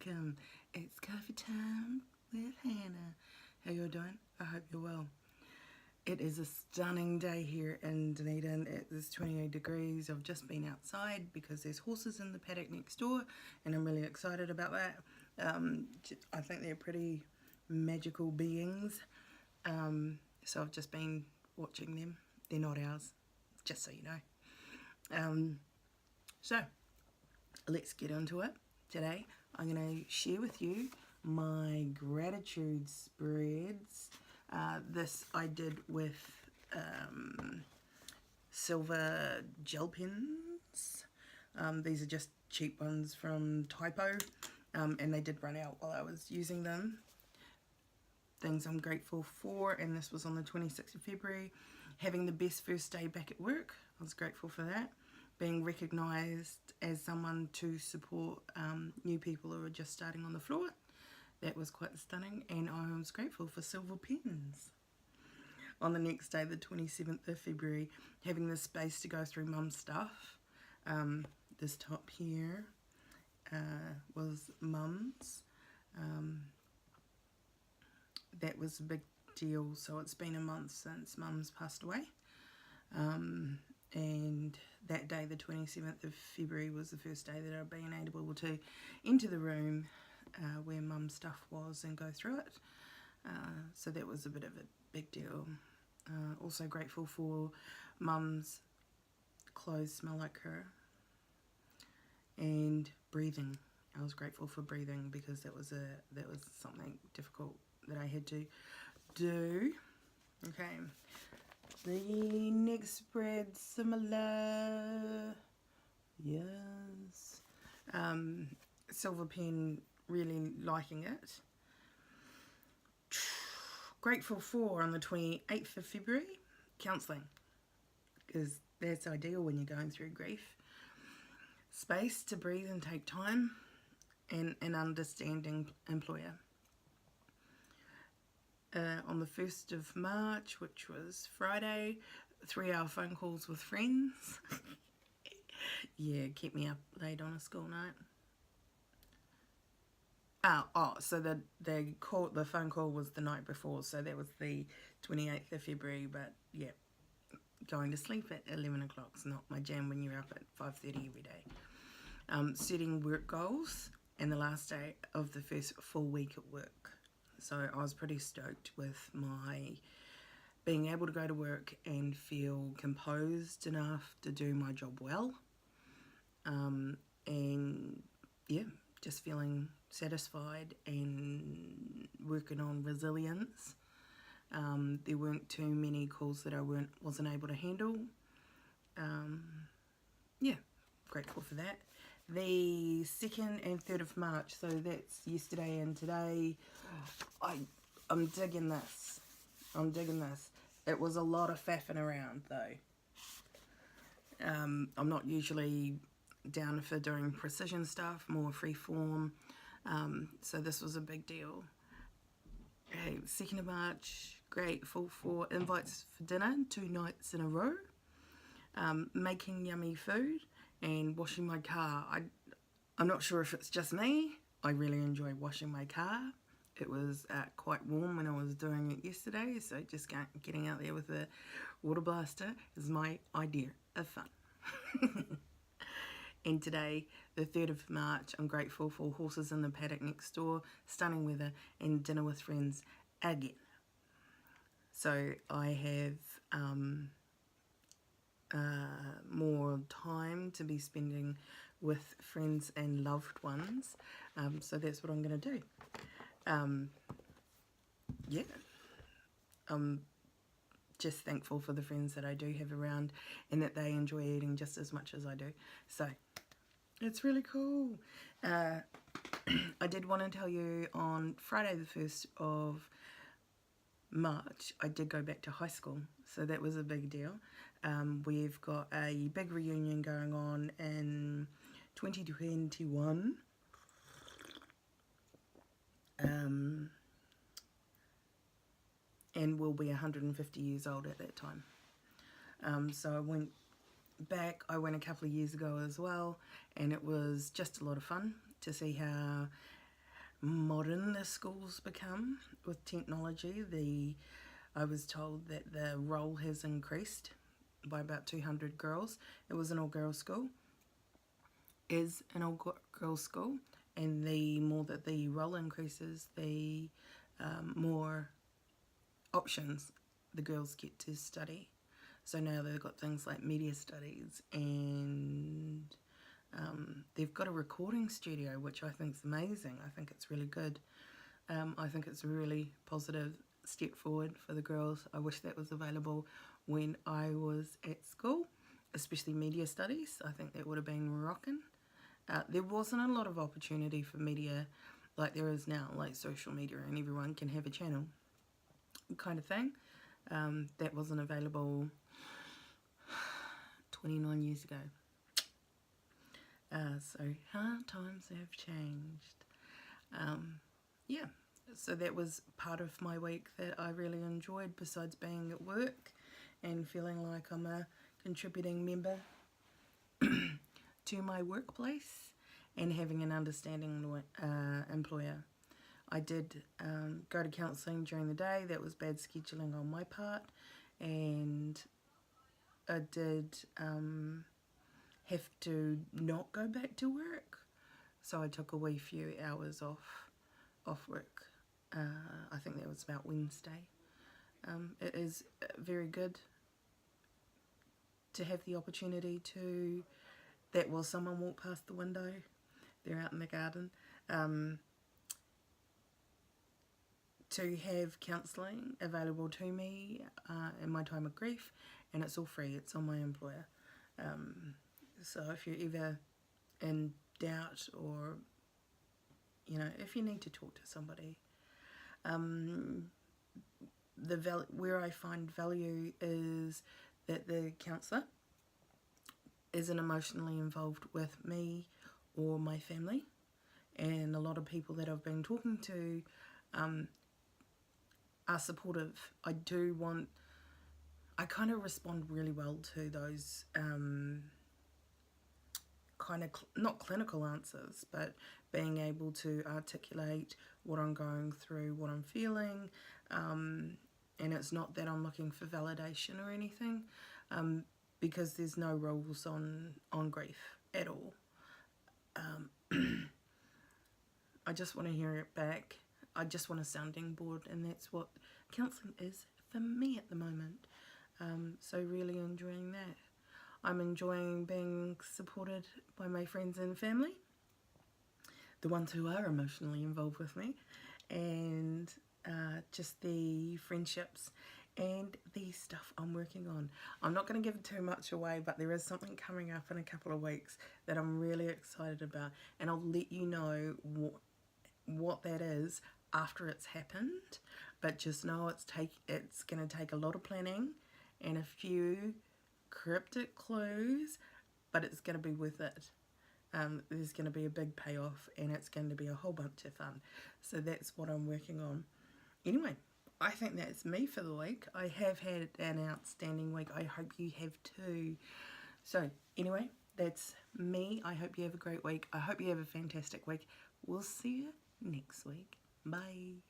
welcome. It's coffee time with Hannah. How you doing? I hope you're well. It is a stunning day here in Dunedin. It is 28 degrees. I've just been outside because there's horses in the paddock next door, and I'm really excited about that. I think they're pretty magical beings. So I've just been watching them. They're not ours, just so you know. So let's get into it. Today I'm going to share with you my gratitude spreads. This I did with silver gel pens. These are just cheap ones from Typo, and they did run out while I was using them. Things I'm grateful for, and this was on the 26th of February. Having the best first day back at work. I was grateful for that. Being recognised as someone to support new people who are just starting on the floor. That was quite stunning, and I was grateful for silver pens. On the next day, the 27th of February, having the space to go through mum's stuff. This top here was mum's. That was a big deal, so it's been a month since mum's passed away. And that day, the 27th of February, was the first day that I've been able to enter the room where mum's stuff was and go through it. So that was a bit of a big deal. Also grateful for mum's clothes smell like her. And breathing. I was grateful for breathing because that was something difficult that I had to do. Okay. The next spread, similar. Yes. Silver pen, really liking it. Grateful for, on the 28th of February, counselling. Because that's ideal when you're going through grief. Space to breathe and take time. And an understanding employer. On the 1st of March, which was Friday, 3-hour phone calls with friends. Yeah, keep me up late on a school night. So the phone call was the night before, so that was the 28th of February, but yeah, going to sleep at 11 o'clock is not my jam when you're up at 5:30 every day. Setting work goals, and the last day of the first full week at work. So I was pretty stoked with my being able to go to work and feel composed enough to do my job well. And yeah, just feeling satisfied and working on resilience. There weren't too many calls that I wasn't able to handle. Yeah, grateful for that. The 2nd and 3rd of March, so that's yesterday and today. I'm digging this. It was a lot of faffing around though. I'm not usually down for doing precision stuff, more free form. So this was a big deal. Okay, 2nd of March, grateful for invites for dinner 2 nights in a row. Making yummy food and washing my car. I'm not sure if it's just me. I really enjoy washing my car. It was quite warm when I was doing it yesterday, so just getting out there with a water blaster is my idea of fun. And today, the 3rd of March, I'm grateful for horses in the paddock next door, stunning weather, and dinner with friends again. So I have more time to be spending with friends and loved ones. So that's what I'm going to do. Yeah. I'm just thankful for the friends that I do have around and that they enjoy eating just as much as I do. So it's really cool. I did want to tell you on Friday the 1st of March, I did go back to high school. So that was a big deal. We've got a big reunion going on in 2021. And we'll be 150 years old at that time. So I went back. I went a couple of years ago as well, and it was just a lot of fun to see how modern the schools become with technology. I was told that the roll has increased by about 200 girls. It was an all-girls school. Is an all-girls school, and the more that the roll increases, the more options the girls get to study. So now they've got things like media studies, and they've got a recording studio, which I think is amazing. I think it's really good. I think it's a really positive step forward for the girls. I wish that was available when I was at school, especially media studies. I think that would have been rocking. There wasn't a lot of opportunity for media like there is now, like social media, and everyone can have a channel kind of thing. That wasn't available 29 years ago. So hard times have changed. Yeah, so that was part of my week that I really enjoyed, besides being at work and feeling like I'm a contributing member to my workplace and having an understanding employer. I did go to counselling during the day. That was bad scheduling on my part, and I did have to not go back to work, so I took a wee few hours off work. I think that was about Wednesday. It is very good to have the opportunity to, that while someone walked past the window, they're out in the garden, to have counselling available to me in my time of grief, and it's all free. It's on my employer. So if you're ever in doubt, or if you need to talk to somebody, where I find value is that the counsellor isn't emotionally involved with me or my family, and a lot of people that I've been talking to are supportive. I kind of respond really well to those kind of not clinical answers, but being able to articulate what I'm going through, what I'm feeling, and it's not that I'm looking for validation or anything, because there's no rules on grief at all. I just want to hear it back. I just want a sounding board, and that's what counselling is for me at the moment. So really enjoying that. I'm enjoying being supported by my friends and family, the ones who are emotionally involved with me, and just the friendships and the stuff I'm working on. I'm not going to give too much away, but there is something coming up in a couple of weeks that I'm really excited about, and I'll let you know what that is after it's happened. But just know it's going to take a lot of planning and a few cryptic clues, but it's going to be worth it. There's going to be a big payoff, and it's going to be a whole bunch of fun. So that's what I'm working on. Anyway, I think that's me for the week. I have had an outstanding week. I hope you have too. So anyway, that's me. I hope you have a great week. I hope you have a fantastic week. We'll see you next week. Bye.